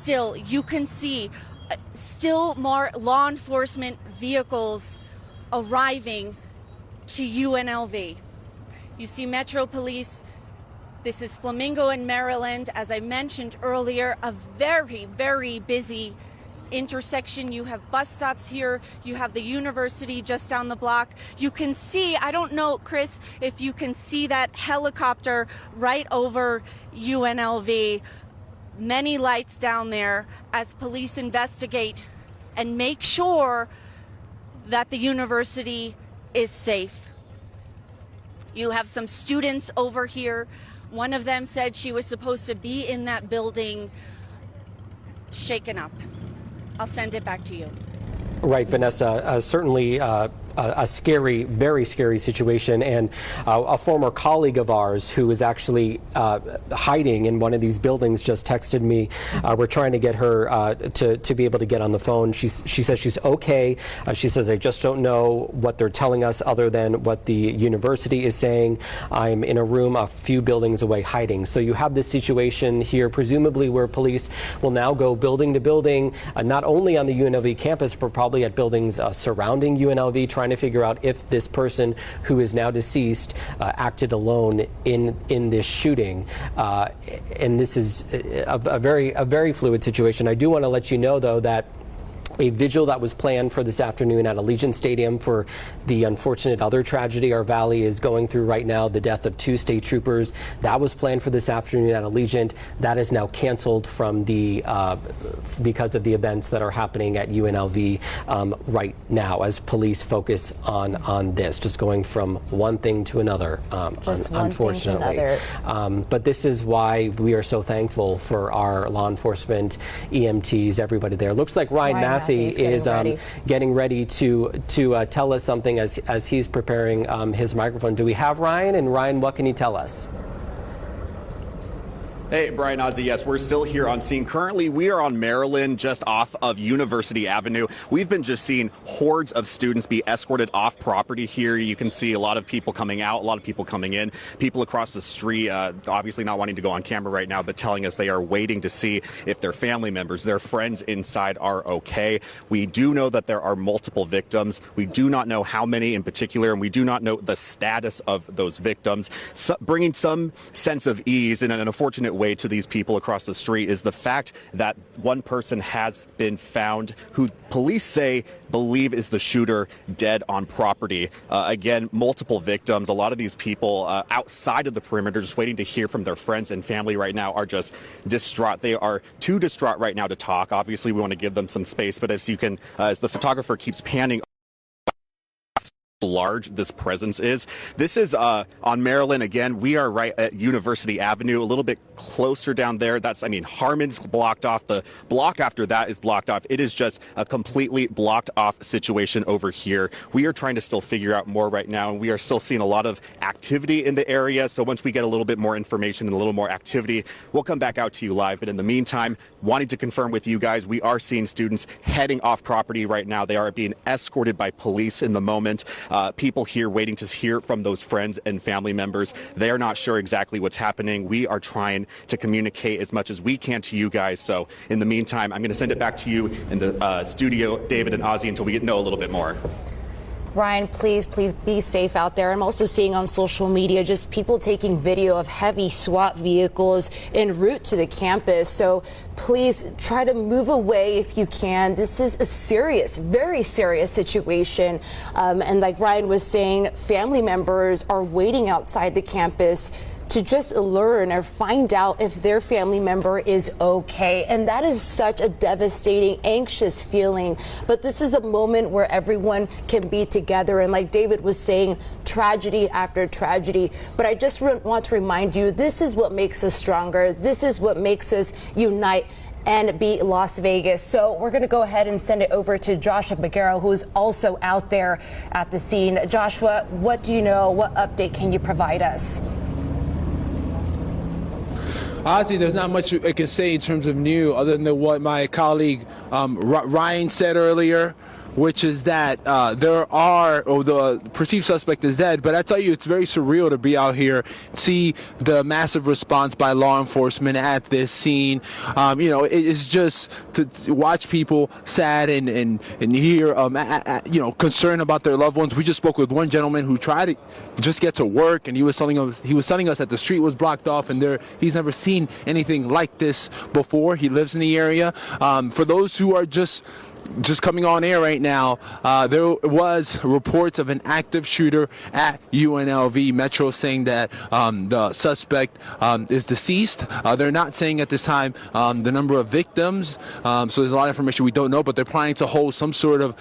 still, you can see still more law enforcement vehicles arriving to UNLV. You see Metro Police. This is Flamingo in Maryland. As I mentioned earlier, a very, very busy intersection. You have bus stops here. You have the university just down the block. You can see, I don't know, Chris, if you can see that helicopter right over UNLV. Many lights down there as police investigate and make sure that the university is safe. You have some students over here. One of them said she was supposed to be in that building, shaken up. I'll send it back to you. Right, Vanessa, certainly a scary, very scary situation. And a former colleague of ours who is actually hiding in one of these buildings just texted me. We're trying to get her to be able to get on the phone. She says she's okay. She says, I just don't know what they're telling us other than what the university is saying. I'm in a room a few buildings away hiding. So you have this situation here, presumably where police will now go building to building, not only on the UNLV campus, but probably at buildings surrounding UNLV, trying to figure out if this person who is now deceased acted alone in this shooting. And this is a very fluid situation. I do want to let you know, though, that a vigil that was planned for this afternoon at Allegiant Stadium for the unfortunate other tragedy our valley is going through right now, the death of 2 state troopers. That was planned for this afternoon at Allegiant. That is now canceled from the because of the events that are happening at UNLV right now, as police focus on this, just going from one thing to another, unfortunately. But this is why we are so thankful for our law enforcement, EMTs, everybody there. Looks like Ryan Matthew is getting ready to tell us something as he's preparing his microphone. Do we have Ryan? And Ryan, what can he tell us? Hey, Brian, Ozzy, yes, we're still here on scene. Currently, we are on Maryland, just off of University Avenue. We've been just seeing hordes of students be escorted off property here. You can see a lot of people coming out, a lot of people coming in, people across the street, obviously not wanting to go on camera right now, but telling us they are waiting to see if their family members, their friends inside are okay. We do know that there are multiple victims. We do not know how many in particular, and we do not know the status of those victims. So, bringing some sense of ease in an unfortunate way to these people across the street is the fact that one person has been found who police believe is the shooter, dead on property. Again, multiple victims. A lot of these people outside of the perimeter just waiting to hear from their friends and family right now are just distraught. They are too distraught right now to talk. Obviously, we want to give them some space, but as you can, as the photographer keeps panning, large this presence is. This is on Maryland. Again, we are right at University Avenue, a little bit closer down there. That's, I mean, Harmon's blocked off. The block after that is blocked off. It is just a completely blocked off situation over here. We are trying to still figure out more right now, and we are still seeing a lot of activity in the area. So once we get a little bit more information and a little more activity, we'll come back out to you live. But in the meantime, wanting to confirm with you guys, we are seeing students heading off property right now. They are being escorted by police in the moment. People here waiting to hear from those friends and family members. They are not sure exactly what's happening. We are trying to communicate as much as we can to you guys. So in the meantime, I'm going to send it back to you in the studio, David and Ozzy, until we get to know a little bit more. Ryan, please be safe out there. I'm also seeing on social media just people taking video of heavy SWAT vehicles en route to the campus. So please try to move away if you can. This is a serious, very serious situation. And like Ryan was saying, family members are waiting outside the campus to just learn or find out if their family member is okay. And that is such a devastating, anxious feeling. But this is a moment where everyone can be together. And like David was saying, tragedy after tragedy. But I just want to remind you, this is what makes us stronger. This is what makes us unite and beat Las Vegas. So we're going to go ahead and send it over to Joshua Baguero, who is also out there at the scene. Joshua, what do you know? What update can you provide us? Honestly, there's not much I can say in terms of new other than what my colleague Ryan said earlier. which is that the perceived suspect is dead. But I tell you, it's very surreal to be out here, see the massive response by law enforcement at this scene. It's just to watch people sad and hear, concern about their loved ones. We just spoke with one gentleman who tried to just get to work, and he was telling us that the street was blocked off, and he's never seen anything like this before. He lives in the area. For those who are just coming on air right now, there was reports of an active shooter at UNLV. Metro saying that the suspect is deceased. They're not saying at this time the number of victims, so there's a lot of information we don't know, but they're planning to hold some sort of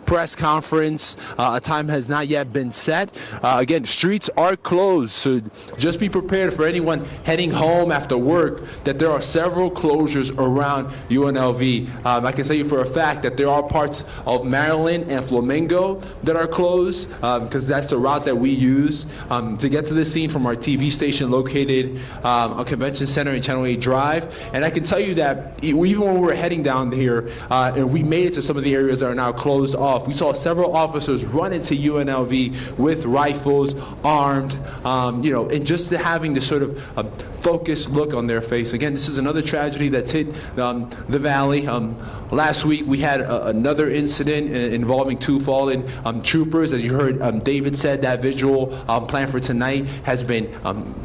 press conference. A time has not yet been set. Again, streets are closed, so just be prepared for anyone heading home after work that there are several closures around UNLV. I can tell you for a fact that there are parts of Maryland and Flamingo that are closed because that's the route that we use to get to the scene from our TV station located on Convention Center in Channel 8 Drive. And I can tell you that even when we were heading down here and we made it to some of the areas that are now closed off, we saw several officers run into UNLV with rifles, armed, and just having this sort of focused look on their face. Again, this is another tragedy that's hit the Valley. Last week we had another incident involving two fallen troopers. As you heard, David said that visual planned for tonight has been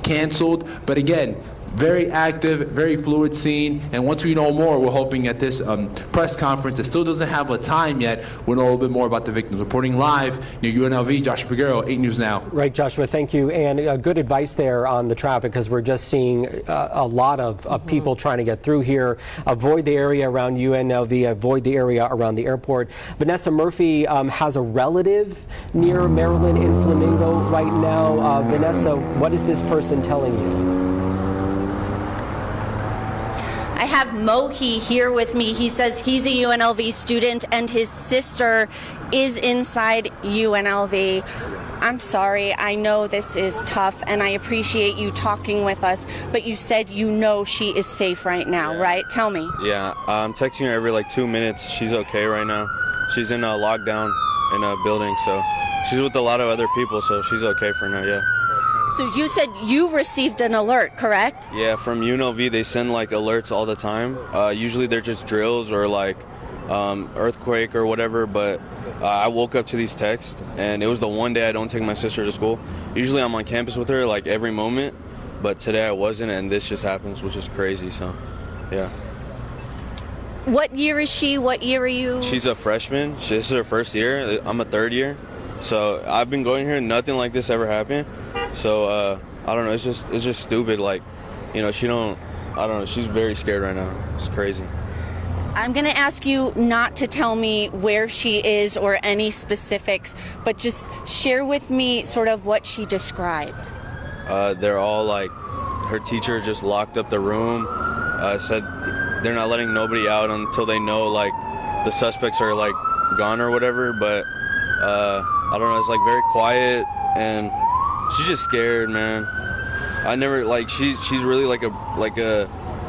canceled. But again, very active, very fluid scene, and once we know more, we're hoping at this press conference, it still doesn't have a time yet, we'll know a little bit more about the victims. Reporting live near UNLV, Joshua Peguero, 8 News Now. Right, Joshua, thank you, and good advice there on the traffic, because we're just seeing a lot of people trying to get through here. Avoid the area around UNLV, avoid the area around the airport. Vanessa Murphy has a relative near Maryland in Flamingo right now. Vanessa, what is this person telling you? I have Mohi here with me. He says he's a UNLV student and his sister is inside UNLV. I'm sorry, I know this is tough and I appreciate you talking with us, but you said you know she is safe right now, right? Tell me. Yeah, I'm texting her every 2 minutes. She's okay right now. She's in a lockdown in a building, so she's with a lot of other people, so she's okay for now, yeah. So you said you received an alert, correct? Yeah, from UNLV, they send alerts all the time. Usually they're just drills or earthquake or whatever, but I woke up to these texts, and it was the one day I don't take my sister to school. Usually I'm on campus with her every moment, but today I wasn't, and this just happens, which is crazy, so yeah. What year is she? What year are you? She's a freshman. This is her first year. I'm a third year. So I've been going here, nothing like this ever happened. So I don't know, it's just stupid. I don't know, she's very scared right now. It's crazy. I'm going to ask you not to tell me where she is or any specifics, but just share with me sort of what she described. They're all her teacher just locked up the room, said they're not letting nobody out until they know the suspects are gone or whatever, but I don't know, it's very quiet, and she's just scared, man. I never she's really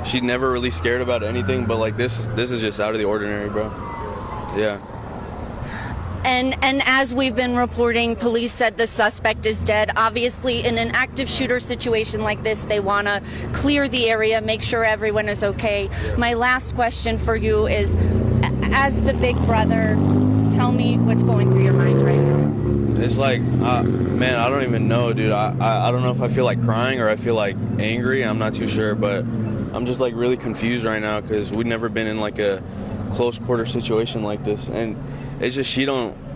she's never really scared about anything, but this is just out of the ordinary, bro. Yeah. And as we've been reporting, police said the suspect is dead. Obviously, in an active shooter situation like this, they want to clear the area, make sure everyone is okay. My last question for you is, as the big brother, tell me what's going through your mind right now. It's man, I don't even know, dude. I don't know if I feel crying or I feel angry. I'm not too sure, but I'm just really confused right now because we've never been in a close quarter situation like this, and it's just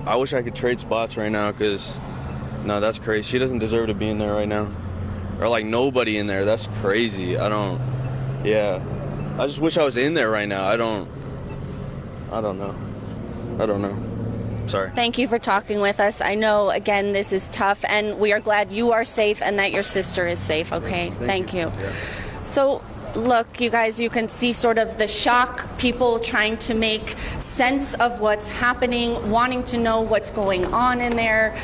I wish I could trade spots right now, because no, that's crazy. She doesn't deserve to be in there right now, or nobody in there. That's crazy. Yeah, I just wish I was in there right now. I don't know. Sorry. Thank you for talking with us. I know, again, this is tough, and we are glad you are safe and that your sister is safe, okay? Thank you. Yeah. So look, you guys, you can see sort of the shock, people trying to make sense of what's happening, wanting to know what's going on in there,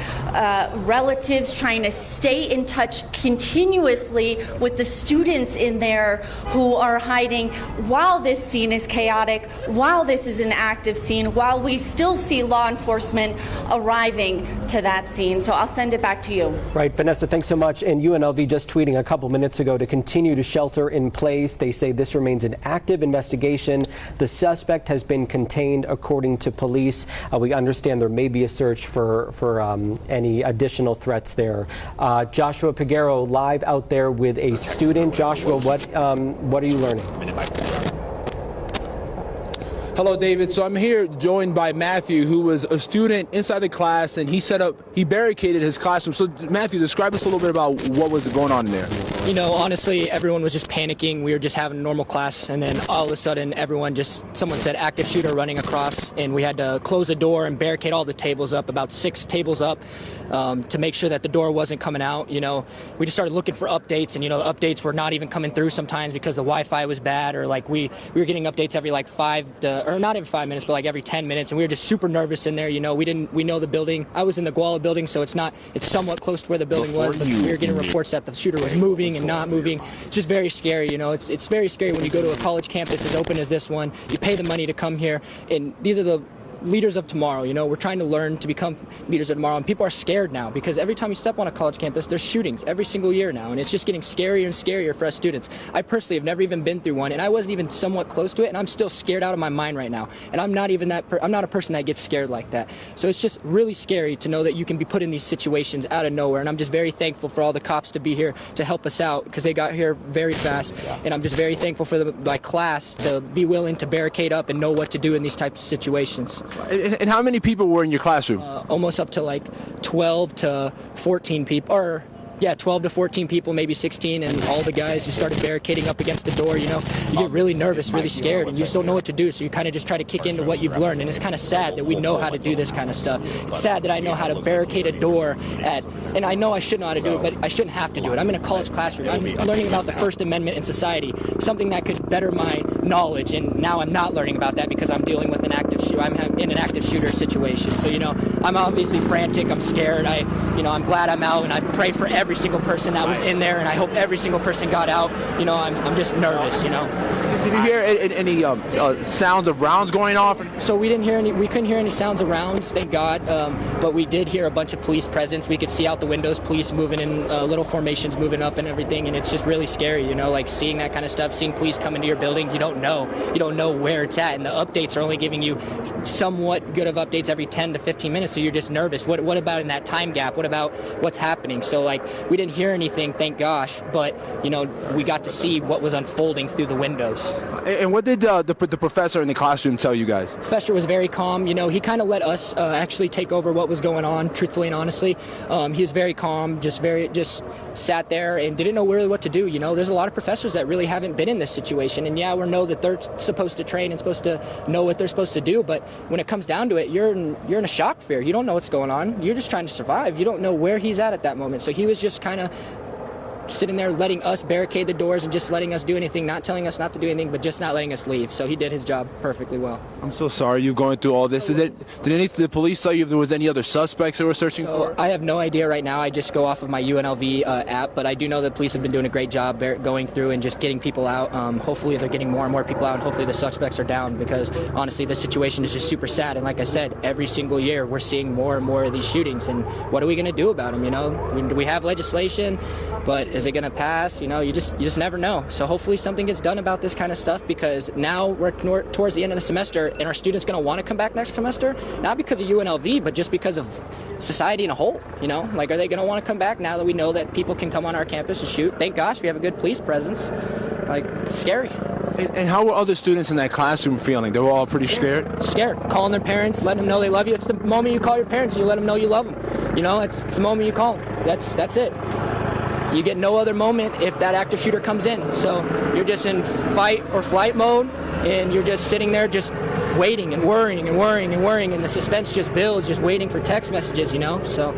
relatives trying to stay in touch continuously with the students in there who are hiding while this scene is chaotic, while this is an active scene, while we still see law enforcement arriving to that scene. So I'll send it back to you. Right, Vanessa, thanks so much. And UNLV just tweeting a couple minutes ago to continue to shelter in place. They say this remains an active investigation. The suspect has been contained, according to police. We understand there may be a search for any additional threats there. Joshua Piguero live out there with a student. Joshua, what are you learning? Hello, David. So I'm here joined by Matthew, who was a student inside the class, and he barricaded his classroom. So Matthew, describe us a little bit about what was going on in there. You know, honestly, everyone was just panicking. We were just having a normal class, and then all of a sudden, someone said active shooter running across, and we had to close the door and barricade all the tables up, about 6 tables up, to make sure that the door wasn't coming out. You know, we just started looking for updates, and, you know, the updates were not even coming through sometimes because the Wi-Fi was bad, or like we were getting updates every like not every 5 minutes, but like every 10 minutes, and we were just super nervous in there. You know, we know the building. I was in the Guala building, so it's somewhat close to where the building was, but we were getting reports that the shooter was moving and not moving. It's just very scary, you know. It's very scary when you go to a college campus as open as this one. You pay the money to come here, and these are the leaders of tomorrow. You know, we're trying to learn to become leaders of tomorrow, and people are scared now because every time you step on a college campus, there's shootings every single year now, and it's just getting scarier and scarier for us students. I personally have never even been through one, and I wasn't even somewhat close to it, and I'm still scared out of my mind right now. And I'm not even I'm not a person that gets scared like that. So it's just really scary to know that you can be put in these situations out of nowhere, and I'm just very thankful for all the cops to be here to help us out because they got here very fast, and I'm just very thankful for my class to be willing to barricade up and know what to do in these types of situations. And how many people were in your classroom? Almost up to like 12 to 14 people, or yeah, 12 to 14 people, maybe 16, and all the guys just started barricading up against the door. You know, you get really nervous, really scared, and you just don't know what to do, so you kind of just try to kick into what you've learned. And it's kind of sad that we know how to do this kind of stuff. It's sad that I know how to barricade a door and I know I should know how to do it, but I shouldn't have to do it. I'm in a college classroom. I'm learning about the First Amendment in society, something that could better my knowledge, and now I'm not learning about that because I'm dealing with I'm in an active shooter situation. So, you know, I'm obviously frantic, I'm scared, I'm glad I'm out, and I pray for every single person that was in there, and I hope every single person got out. You know, I'm just nervous, you know. Did you hear any sounds of rounds going off? So we couldn't hear any sounds of rounds, thank God, but we did hear a bunch of police presence. We could see out the windows, police moving in little formations, moving up and everything, and it's just really scary, you know, like seeing that kind of stuff, seeing police come into your building. You don't know where it's at, and the updates are only giving you somewhat good of updates every 10 to 15 minutes, so you're just nervous. What about in that time gap? What about what's happening? So, like, we didn't hear anything, thank gosh, but, you know, we got to see what was unfolding through the windows. And what did the professor in the classroom tell you guys? The professor was very calm. You know, he kind of let us actually take over what was going on, truthfully and honestly. He was very calm, just sat there and didn't know really what to do. You know, there's a lot of professors that really haven't been in this situation, and yeah, we know that they're supposed to train and supposed to know what they're supposed to do, but when it comes down to it, you're in a shock fear. You don't know what's going on. You're just trying to survive. You don't know where he's at that moment. So he was just kind of sitting there letting us barricade the doors and just letting us do anything, not telling us not to do anything, but just not letting us leave. So he did his job perfectly well. I'm so sorry you're going through all this. Did the police tell you if there was any other suspects they were searching for? I have no idea right now. I just go off of my UNLV app, but I do know that police have been doing a great job going through and just getting people out. Hopefully they're getting more and more people out, and hopefully the suspects are down, because honestly the situation is just super sad. And like I said, every single year we're seeing more and more of these shootings, and what are we going to do about them? You know, we have legislation, but is it going to pass? You know, you just never know. So hopefully something gets done about this kind of stuff, because now we're towards the end of the semester, and our students going to want to come back next semester, not because of UNLV, but just because of society in a whole. You know, like, are they going to want to come back now that we know that people can come on our campus and shoot? Thank gosh we have a good police presence. Like, it's scary. And how were other students in that classroom feeling? They were all pretty scared? Scared. Calling their parents, letting them know they love you. It's the moment you call your parents and you let them know you love them. You know, it's the moment you call them. That's it. You get no other moment if that active shooter comes in. So you're just in fight or flight mode, and you're just sitting there just waiting and worrying and worrying and worrying, and the suspense just builds, just waiting for text messages, you know. So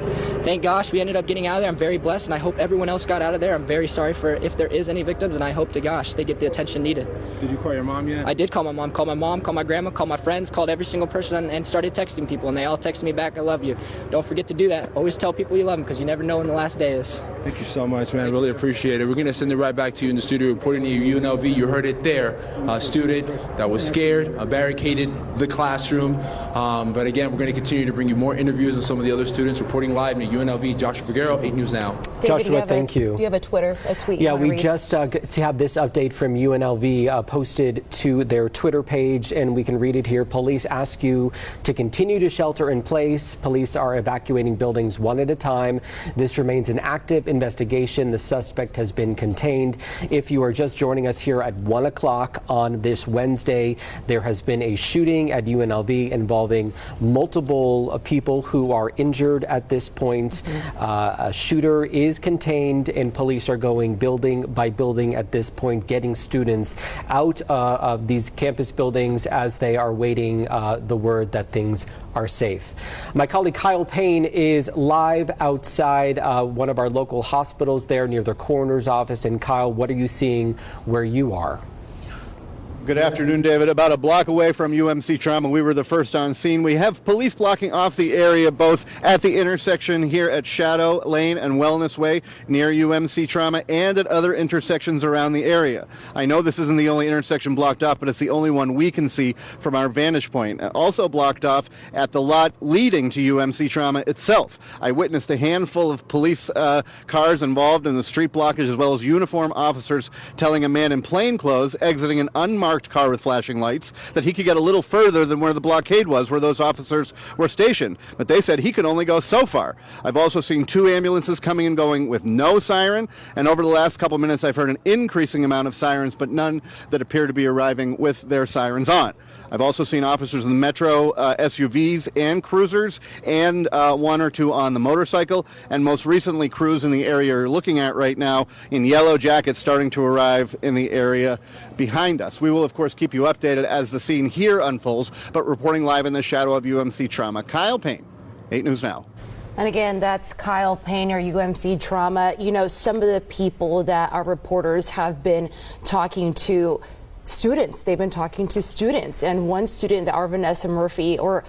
thank gosh we ended up getting out of there. I'm very blessed, and I hope everyone else got out of there. I'm very sorry for if there is any victims, and I hope to gosh they get the attention needed. Did you call your mom yet? I did call my mom, called my grandma, called my friends, called every single person, and started texting people, and they all texted me back, I love you. Don't forget to do that. Always tell people you love them, because you never know when the last day is. Thank you so much, man. Really appreciate it. We're going to send it right back to you in the studio, reporting to you, UNLV. You heard it there. A student that was scared, barricaded the classroom. But again, we're going to continue to bring you more interviews with some of the other students. Reporting live in UNLV, Joshua Figueroa, 8 News Now. David, Joshua, thank you. You have a tweet. Yeah, we just have this update from UNLV posted to their Twitter page, and we can read it here. Police ask you to continue to shelter in place. Police are evacuating buildings one at a time. This remains an active investigation. The suspect has been contained. If you are just joining us here at 1 o'clock on this Wednesday, there has been a shooting at UNLV involving multiple people who are injured at this point. A shooter is contained, and police are going building by building at this point, getting students out of these campus buildings as they are waiting the word that things are safe. My colleague Kyle Payne is live outside one of our local hospitals there near the coroner's office. And Kyle, what are you seeing where you are? Good afternoon, David. About a block away from UMC Trauma, we were the first on scene. We have police blocking off the area, both at the intersection here at Shadow Lane and Wellness Way near UMC Trauma, and at other intersections around the area. I know this isn't the only intersection blocked off, but it's the only one we can see from our vantage point. Also blocked off at the lot leading to UMC Trauma itself. I witnessed a handful of police cars involved in the street blockage, as well as uniformed officers telling a man in plain clothes exiting an unmarked car with flashing lights that he could get a little further than where the blockade was, where those officers were stationed. But they said he could only go so far. I've also seen 2 ambulances coming and going with no siren, and over the last couple minutes I've heard an increasing amount of sirens, but none that appear to be arriving with their sirens on. I've also seen officers in the Metro SUVs and cruisers, and 1 or 2 on the motorcycle, and most recently crews in the area you're looking at right now in yellow jackets starting to arrive in the area behind us. We will, of course, keep you updated as the scene here unfolds, but reporting live in the shadow of UMC Trauma, Kyle Payne, 8 News Now. And again, that's Kyle Payne, or UMC Trauma. You know, some of the people that our reporters have been talking to, students, they've been talking to students, and one student that our Vanessa Murphy, or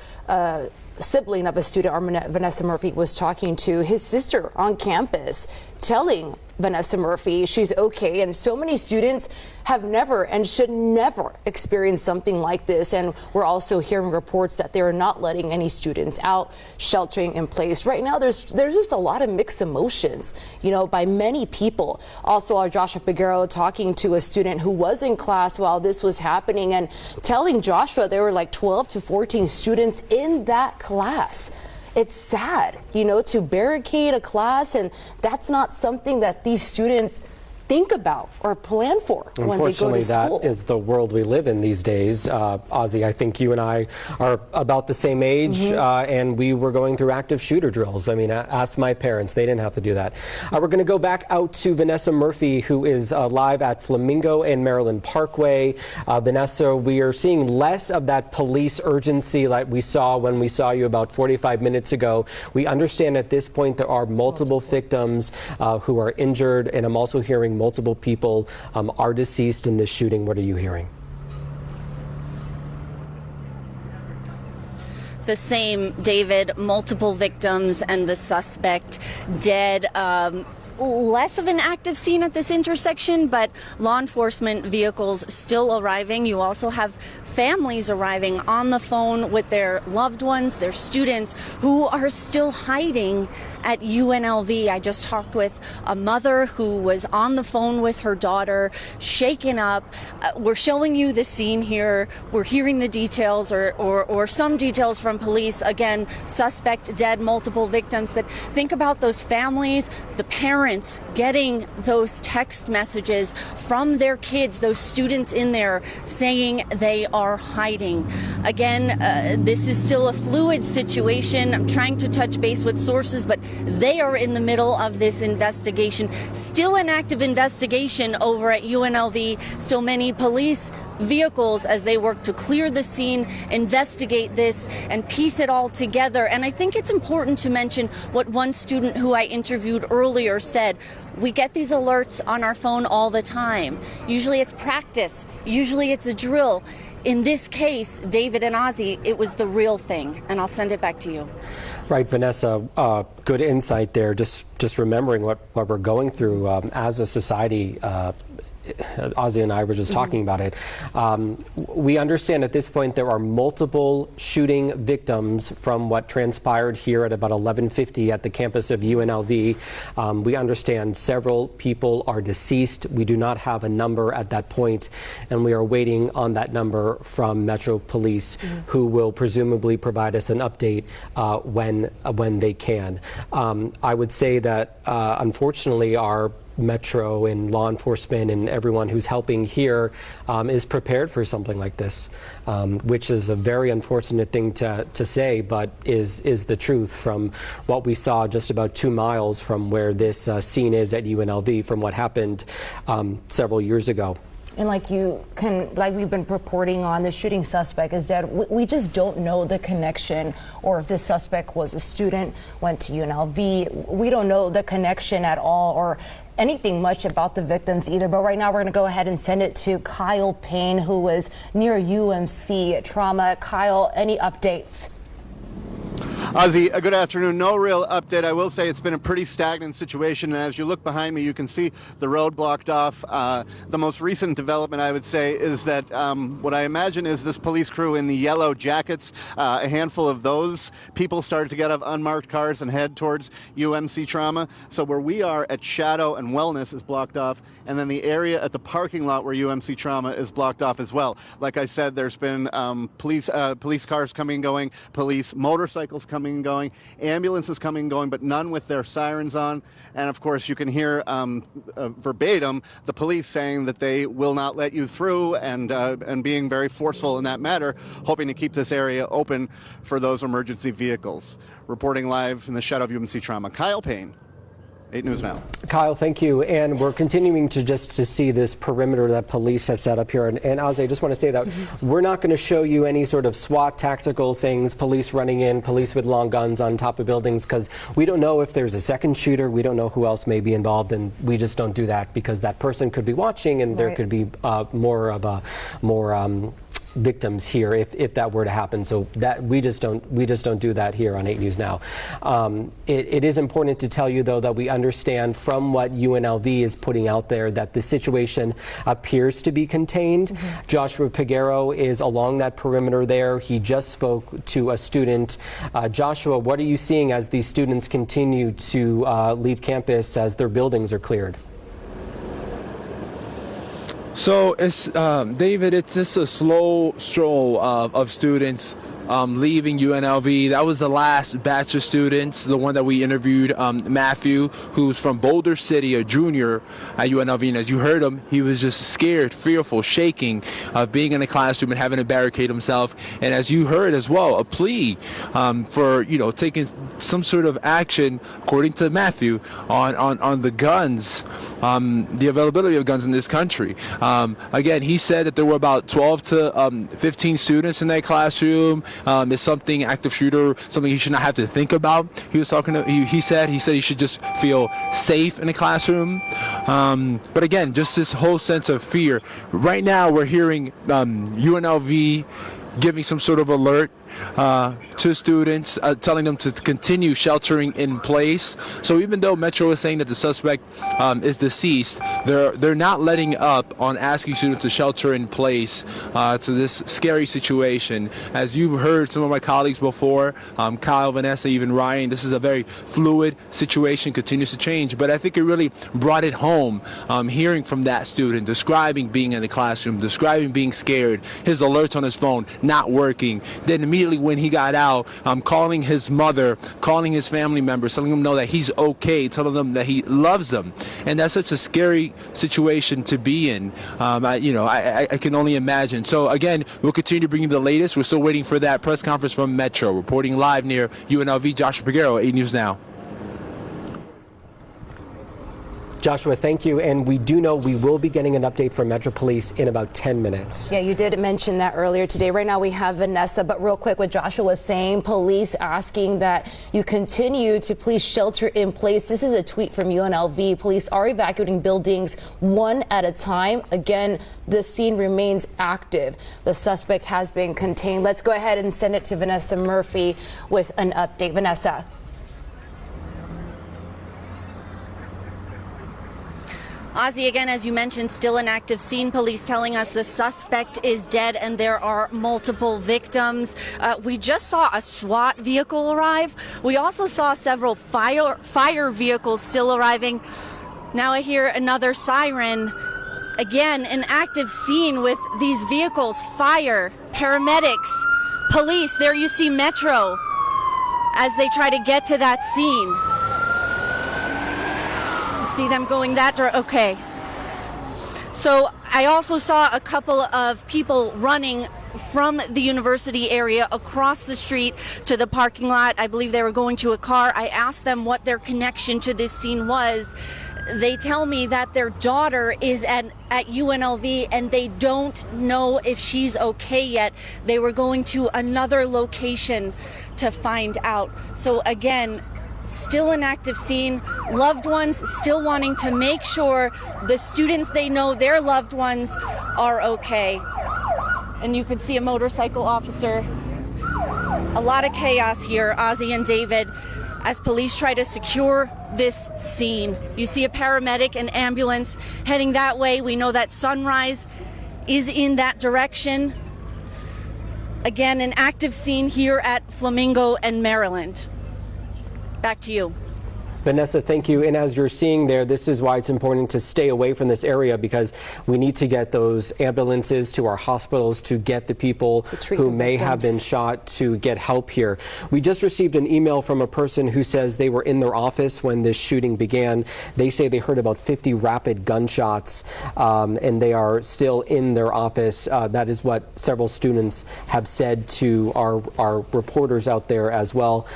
sibling of a student our Vanessa Murphy was talking to, his sister on campus, telling Vanessa Murphy she's okay. And so many students have never and should never experience something like this. And we're also hearing reports that they're not letting any students out, sheltering in place. Right now, there's just a lot of mixed emotions, you know, by many people. Also, our Joshua Figueroa talking to a student who was in class while this was happening, and telling Joshua there were like 12 to 14 students in that class. It's sad, you know, to barricade a class, and that's not something that these students think about or plan for when they go to school. Unfortunately, that is the world we live in these days. Ozzy, I think you and I are about the same age, and we were going through active shooter drills. I mean, ask my parents. They didn't have to do that. We're going to go back out to Vanessa Murphy, who is live at Flamingo and Maryland Parkway. Vanessa, we are seeing less of that police urgency like we saw when we saw you about 45 minutes ago. We understand at this point there are multiple victims who are injured, and I'm also hearing multiple people are deceased in this shooting. What are you hearing? The same, David. Multiple victims and the suspect dead. Less of an active scene at this intersection, but law enforcement vehicles still arriving. You also have families arriving on the phone with their loved ones, their students who are still hiding at UNLV. I just talked with a mother who was on the phone with her daughter, shaken up. We're showing you the scene here. We're hearing the details or some details from police. Again, suspect dead, multiple victims. But think about those families, the parents getting those text messages from their kids, those students in there saying they are hiding. Again, this is still a fluid situation. I'm trying to touch base with sources, but they are in the middle of this investigation. Still an active investigation over at UNLV. Still many police vehicles as they work to clear the scene, investigate this, and piece it all together. And I think it's important to mention what one student who I interviewed earlier said. We get these alerts on our phone all the time. Usually it's practice. Usually it's a drill. In this case, David and Ozzy, it was the real thing. And I'll send it back to you. Right, Vanessa, good insight there. Just remembering what we're going through as a society. Ozzy and I were just talking about it. We understand at this point there are multiple shooting victims from what transpired here at about 11:50 at the campus of UNLV. We understand several people are deceased. We do not have a number at that point, and we are waiting on that number from Metro Police, who will presumably provide us an update when they can. I would say that unfortunately our Metro and law enforcement and everyone who's helping here is prepared for something like this, which is a very unfortunate thing to say, but is the truth from what we saw just about 2 miles from where this scene is at UNLV from what happened several years ago. And like we've been reporting on, the shooting suspect is dead. We just don't know the connection, or if this suspect was a student, went to UNLV. We don't know the connection at all, or anything much about the victims either. But right now we're going to go ahead and send it to Kyle Payne, who was near UMC Trauma. Kyle, any updates? Ozzy, good afternoon. No real update. I will say it's been a pretty stagnant situation. And as you look behind me, you can see the road blocked off. The most recent development, I would say, is that what I imagine is this police crew in the yellow jackets, a handful of those people started to get out of unmarked cars and head towards UMC Trauma. So where we are at Shadow and Wellness is blocked off. And then the area at the parking lot where UMC Trauma is blocked off as well. Like I said, there's been police cars coming and going, police motorcycles coming and going, ambulances coming and going, but none with their sirens on. And of course, you can hear verbatim the police saying that they will not let you through, and being very forceful in that matter, hoping to keep this area open for those emergency vehicles. Reporting live in the shadow of UMC Trauma, Kyle Payne, 8 News Now. Kyle, thank you. And we're continuing to see this perimeter that police have set up here. And Ozzy, I just want to say that we're not going to show you any sort of SWAT tactical things, police running in, police with long guns on top of buildings, because we don't know if there's a second shooter. We don't know who else may be involved, and we just don't do that because that person could be watching, and there could be more victims here if that were to happen. So that we just don't do that here on 8 News Now. It is important to tell you though that we understand from what UNLV is putting out there that the situation appears to be contained. Joshua Piguero is along that perimeter there. He just spoke to a student. Joshua, what are you seeing as these students continue to leave campus as their buildings are cleared? So it's David, it's just a slow stroll of students leaving UNLV. That was the last batch of students, the one that we interviewed, Matthew, who's from Boulder City, a junior at UNLV. And as you heard him, he was just scared, fearful, shaking of being in a classroom and having to barricade himself. And as you heard as well, a plea for, taking some sort of action, according to Matthew, on the guns, the availability of guns in this country. Again, he said that there were about 12 to 15 students in that classroom. Is something active shooter, something he should not have to think about. He was talking to, he said he should just feel safe in the classroom. But again, just this whole sense of fear. Right now we're hearing UNLV giving some sort of alert to students, telling them to continue sheltering in place. So even though Metro is saying that the suspect is deceased, they're not letting up on asking students to shelter in place to this scary situation. As you've heard some of my colleagues before, Kyle, Vanessa, even Ryan, this is a very fluid situation, continues to change. But I think it really brought it home, hearing from that student, describing being in the classroom, describing being scared, his alerts on his phone not working. Then immediately when he got out, calling his mother, calling his family members, telling them know that he's okay, telling them that he loves them. And that's such a scary situation to be in. I can only imagine. So again, we'll continue to bring you the latest. We're still waiting for that press conference from Metro. Reporting live near UNLV, Joshua Piguero, 8 News Now. Joshua, thank you. And we do know we will be getting an update from Metro Police in about 10 minutes. Yeah, you did mention that earlier today. Right now we have Vanessa, but real quick, what Joshua was saying, police asking that you continue to please shelter in place. This is a tweet from UNLV. Police are evacuating buildings one at a time. Again, the scene remains active. The suspect has been contained. Let's go ahead and send it to Vanessa Murphy with an update. Vanessa. Ozzy, again, as you mentioned, still an active scene. Police telling us the suspect is dead and there are multiple victims. We just saw a SWAT vehicle arrive. We also saw several fire vehicles still arriving. Now I hear another siren. Again, an active scene with these vehicles, fire, paramedics, police. There you see Metro as they try to get to that scene. See them going that direction. Okay. So I also saw a couple of people running from the university area across the street to the parking lot. I believe they were going to a car. I asked them what their connection to this scene was. They tell me that their daughter is at UNLV and they don't know if she's okay yet. They were going to another location to find out. So again, still an active scene, loved ones still wanting to make sure the students they know, their loved ones, are okay. And you can see a motorcycle officer. A lot of chaos here, Ozzy and David, as police try to secure this scene. You see a paramedic and ambulance heading that way. We know that Sunrise is in that direction. Again, an active scene here at Flamingo and Maryland. Back to you. Vanessa, thank you. And as you're seeing there, this is why it's important to stay away from this area, because we need to get those ambulances to our hospitals to get the people who may have been shot to get help here. We just received an email from a person who says they were in their office when this shooting began. They say they heard about 50 rapid gunshots and they are still in their office. That is what several students have said to our reporters out there as well.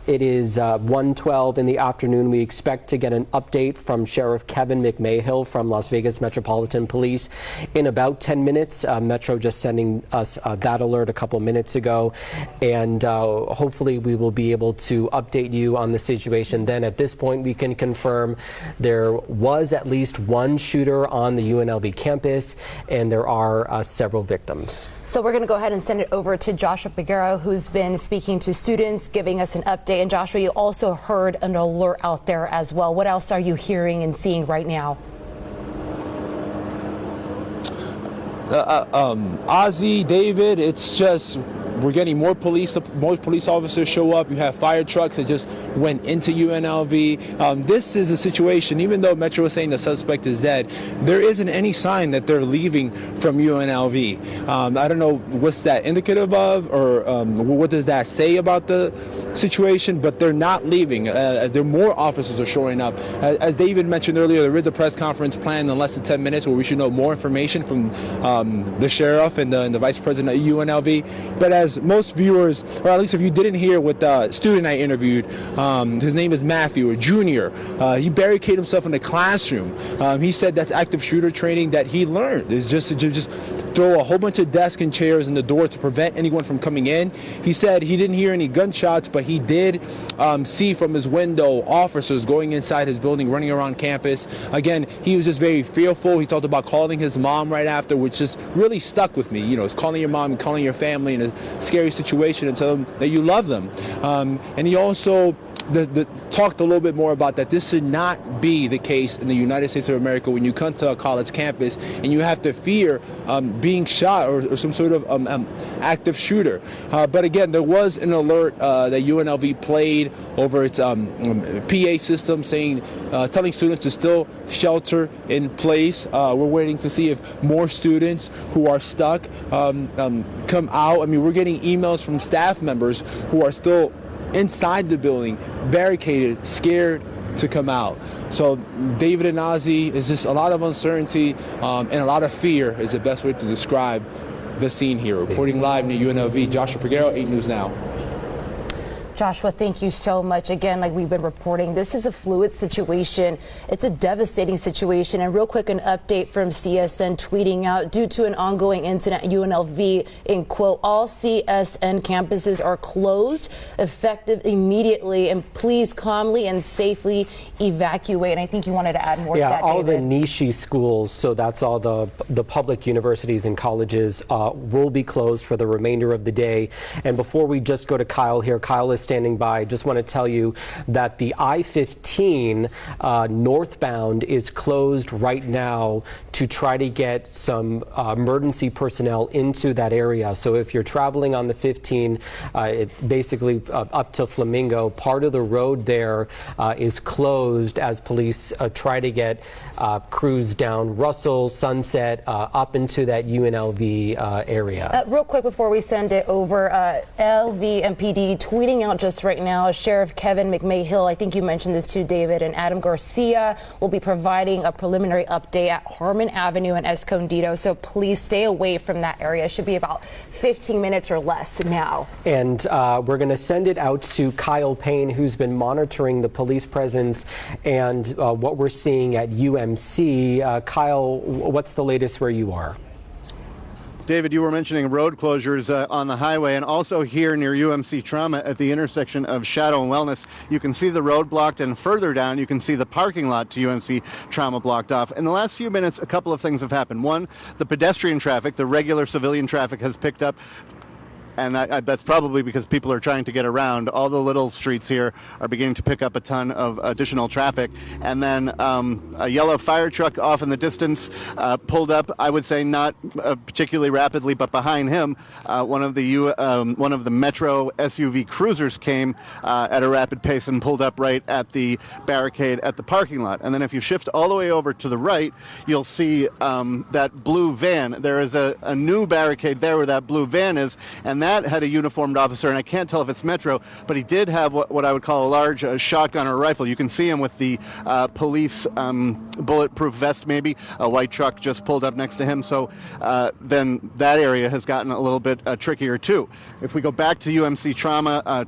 It is 1:12 in the afternoon. We expect to get an update from Sheriff Kevin McMahill from Las Vegas Metropolitan Police in about 10 minutes. Metro just sending us that alert a couple minutes ago, and hopefully we will be able to update you on the situation. Then at this point we can confirm there was at least one shooter on the UNLV campus and there are several victims. So we're going to go ahead and send it over to Joshua Figueroa, who's been speaking to students, giving us an update. And Joshua, you also heard an alert out there as well. What else are you hearing and seeing right now? Ozzy, David, it's just we're getting more police officers show up. You have fire trucks that just went into UNLV. This is a situation, even though Metro is saying the suspect is dead, there isn't any sign that they're leaving from UNLV. I don't know what's that indicative of, or what does that say about the situation, but they're not leaving. There more officers are showing up. As David mentioned earlier, there is a press conference planned in less than 10 minutes where we should know more information from the sheriff and the vice president of UNLV. But as most viewers, or at least if you didn't hear what the student I interviewed, his name is Matthew, a junior. He barricaded himself in the classroom. He said that's active shooter training that he learned. Is just throw a whole bunch of desks and chairs in the door to prevent anyone from coming in. He said he didn't hear any gunshots, but he did see from his window officers going inside his building, running around campus. Again, he was just very fearful. He talked about calling his mom right after, which just really stuck with me. You know, it's calling your mom and calling your family in a scary situation and tell them that you love them. And he also talked a little bit more about that this should not be the case in the United States of America when you come to a college campus and you have to fear being shot or some sort of active shooter. But again, there was an alert that UNLV played over its PA system saying, telling students to still shelter in place. We're waiting to see if more students who are stuck come out. I mean, we're getting emails from staff members who are still inside the building, barricaded, scared to come out. So David and Ozzy, is just a lot of uncertainty and a lot of fear is the best way to describe the scene here. Reporting live near UNLV, Joshua Figueroa, 8 News Now. Joshua, thank you so much. Again, like we've been reporting, this is a fluid situation. It's a devastating situation. And real quick, an update from CSN tweeting out, due to an ongoing incident at UNLV, in quote, all CSN campuses are closed, effective immediately, and please calmly and safely evacuate. And I think you wanted to add more to that, Yeah, all David. the niche schools, so that's all the public universities and colleges, will be closed for the remainder of the day. And before we just go to Kyle here, Kyle is standing by. Just want to tell you that the I-15 northbound is closed right now to try to get some emergency personnel into that area. So if you're traveling on the 15, basically up to Flamingo, part of the road there is closed as police try to get crews down Russell, Sunset, up into that UNLV area. Real quick before we send it over, LVMPD tweeting out just right now, Sheriff Kevin McMahill, I think you mentioned this too, David, and Adam Garcia will be providing a preliminary update at Harmon Avenue and Escondido, so please stay away from that area. It should be about 15 minutes or less now. And we're going to send it out to Kyle Payne, who's been monitoring the police presence and what we're seeing at UMC. Kyle, what's the latest where you are? David, you were mentioning road closures on the highway, and also here near UMC Trauma at the intersection of Shadow and Wellness. You can see the road blocked, and further down you can see the parking lot to UMC Trauma blocked off. In the last few minutes, a couple of things have happened. One, the pedestrian traffic, the regular civilian traffic, has picked up. And that's probably because people are trying to get around. All the little streets here are beginning to pick up a ton of additional traffic. And then a yellow fire truck off in the distance pulled up, I would say not particularly rapidly, but behind him, one of the Metro SUV cruisers came at a rapid pace and pulled up right at the barricade at the parking lot. And then if you shift all the way over to the right, you'll see that blue van. There is a new barricade there where that blue van is, and that had a uniformed officer, and I can't tell if it's Metro, but he did have what I would call a large shotgun or rifle. You can see him with the police bulletproof vest, maybe. A white truck just pulled up next to him, so then that area has gotten a little bit trickier too. If we go back to UMC Trauma,